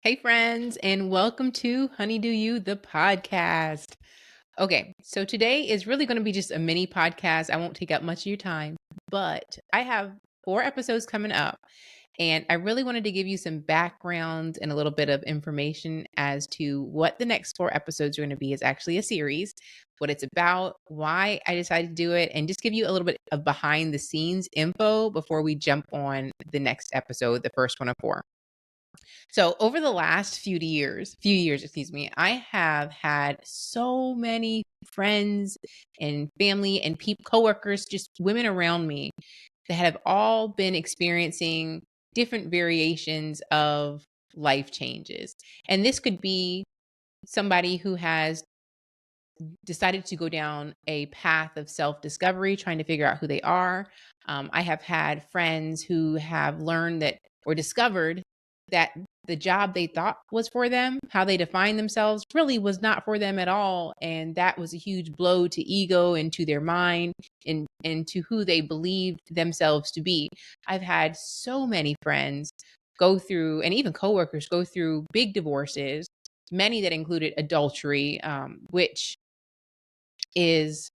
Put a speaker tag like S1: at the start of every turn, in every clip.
S1: Hey, friends, and welcome to Honeydew You, the podcast. Okay, so today is really going to be just a mini podcast. I won't take up much of your time, but I have 4 episodes coming up, and I really wanted to give you some background and a little bit of information as to what the next 4 episodes are going to be. It's actually a series, what it's about, why I decided to do it, and just give you a little bit of behind the scenes info before we jump on the next episode, the first one of 4. So over the last few years, excuse me, I have had so many friends and family and coworkers, just women around me that have all been experiencing different variations of life changes. And this could be somebody who has decided to go down a path of self discovery, trying to figure out who they are. I have had friends who have learned that or discovered that the job they thought was for them, how they define themselves, really was not for them at all. And that was a huge blow to ego and to their mind and to who they believed themselves to be. I've had so many friends go through, and even coworkers go through big divorces, many that included adultery, which is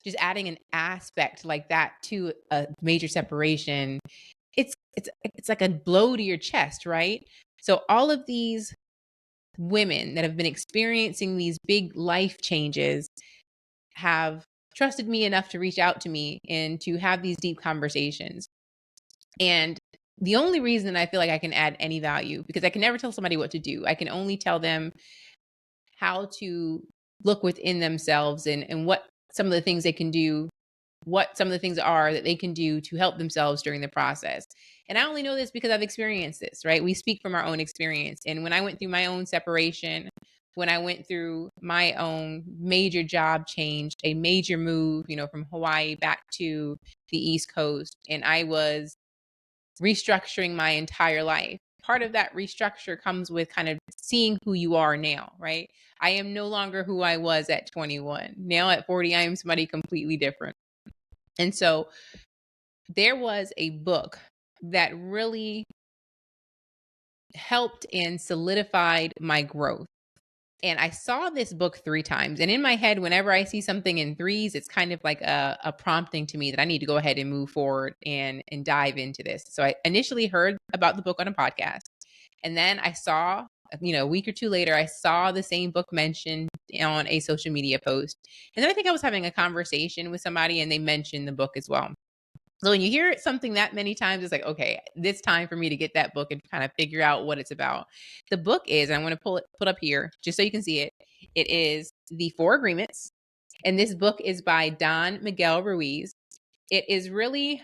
S1: just adding an aspect like that to a major separation. It's like a blow to your chest, right? So all of these women that have been experiencing these big life changes have trusted me enough to reach out to me and to have these deep conversations. And the only reason I feel like I can add any value, because I can never tell somebody what to do. I can only tell them how to look within themselves and what some of the things they can do, what some of the things are that they can do to help themselves during the process. And I only know this because I've experienced this, right? We speak from our own experience. And when I went through my own separation, when I went through my own major job change, a major move, from Hawaii back to the East Coast, and I was restructuring my entire life. Part of that restructure comes with kind of seeing who you are now, right? I am no longer who I was at 21. Now at 40, I am somebody completely different. And so there was a book that really helped and solidified my growth. And I saw this book 3 times. And in my head, whenever I see something in threes, it's kind of like a prompting to me that I need to go ahead and move forward and dive into this. So I initially heard about the book on a podcast. And then I saw, a week or two later, I saw the same book mentioned on a social media post. And then I think I was having a conversation with somebody and they mentioned the book as well. So when you hear something that many times, it's like, okay, it's time for me to get that book and kind of figure out what it's about. The book is, and I'm going to put up here just so you can see it. It is The 4 Agreements. And this book is by Don Miguel Ruiz. It is really,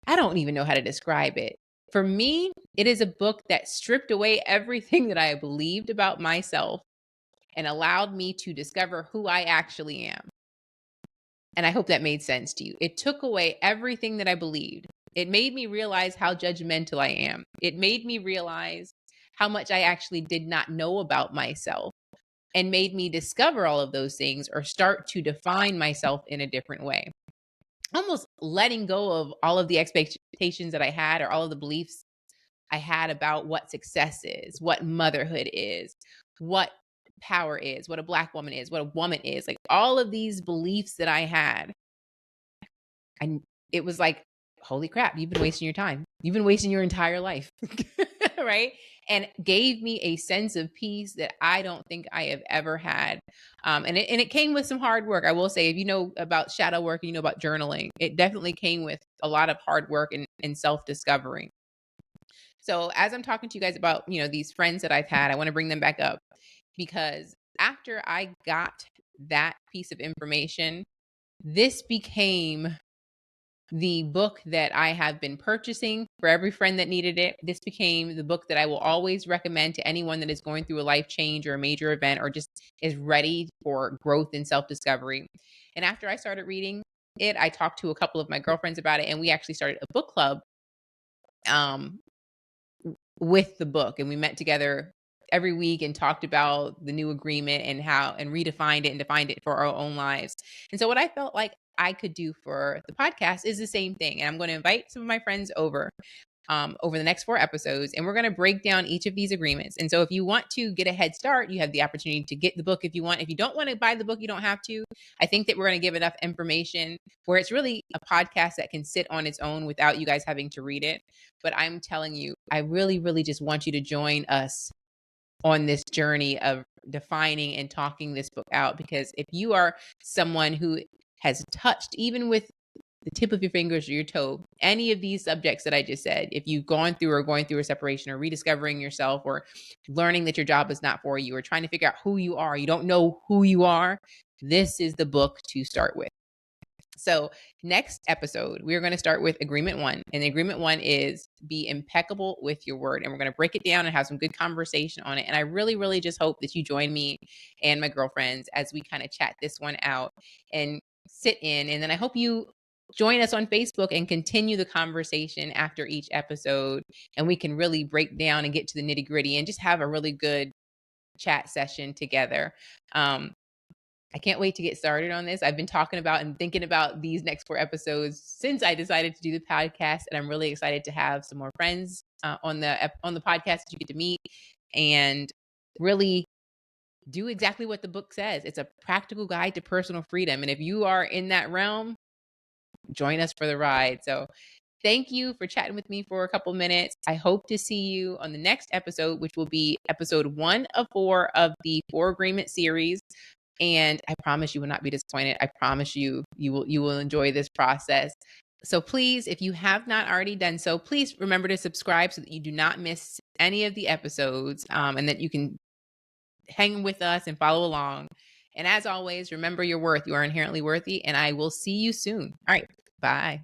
S1: I don't even know how to describe it. For me, it is a book that stripped away everything that I believed about myself and allowed me to discover who I actually am. And I hope that made sense to you. It took away everything that I believed. It made me realize how judgmental I am. It made me realize how much I actually did not know about myself and made me discover all of those things or start to define myself in a different way. Almost letting go of all of the expectations that I had or all of the beliefs I had about what success is, what motherhood is, what power is, what a Black woman is, what a woman is. Like all of these beliefs that I had, and it was like, holy crap, you've been wasting your time. You've been wasting your entire life. Right. And gave me a sense of peace that I don't think I have ever had. And it came with some hard work. I will say, if you know about shadow work, you know about journaling, it definitely came with a lot of hard work and self-discovery. So as I'm talking to you guys about, these friends that I've had, I want to bring them back up because after I got that piece of information, this became the book that I have been purchasing for every friend that needed it. This became the book that I will always recommend to anyone that is going through a life change or a major event or just is ready for growth and self-discovery. And after I started reading it, I talked to a couple of my girlfriends about it and we actually started a book club um with the book, and we met together every week and talked about the new agreement and how and redefined it and defined it for our own lives. And so what I felt like I could do for the podcast is the same thing. And I'm going to invite some of my friends over. over the next 4 episodes, and we're going to break down each of these agreements. And so if you want to get a head start, you have the opportunity to get the book if you want. If you don't want to buy the book, you don't have to. I think that we're going to give enough information where it's really a podcast that can sit on its own without you guys having to read it. But I'm telling you, I really, really just want you to join us on this journey of defining and talking this book out, because if you are someone who has touched, even with the tip of your fingers or your toe, any of these subjects that I just said, if you've gone through or going through a separation or rediscovering yourself or learning that your job is not for you or trying to figure out who you are, you don't know who you are, this is the book to start with. So next episode, we're going to start with agreement 1. And agreement 1 is be impeccable with your word. And we're going to break it down and have some good conversation on it. And I really, really just hope that you join me and my girlfriends as we kind of chat this one out and sit in. And then I hope you join us on Facebook and continue the conversation after each episode. And we can really break down and get to the nitty gritty and just have a really good chat session together. I can't wait to get started on this. I've been talking about and thinking about these next 4 episodes since I decided to do the podcast, and I'm really excited to have some more friends on the podcast that you get to meet and really do exactly what the book says. It's a practical guide to personal freedom, and if you are in that realm, join us for the ride. So thank you for chatting with me for a couple minutes. I hope to see you on the next episode, which will be episode 1 of 4 of the 4 Agreement series. And I promise you will not be disappointed. I promise you, you will enjoy this process. So please, if you have not already done so, please remember to subscribe so that you do not miss any of the episodes, and that you can hang with us and follow along. And as always, remember your worth. You are inherently worthy, and I will see you soon. All right. Bye.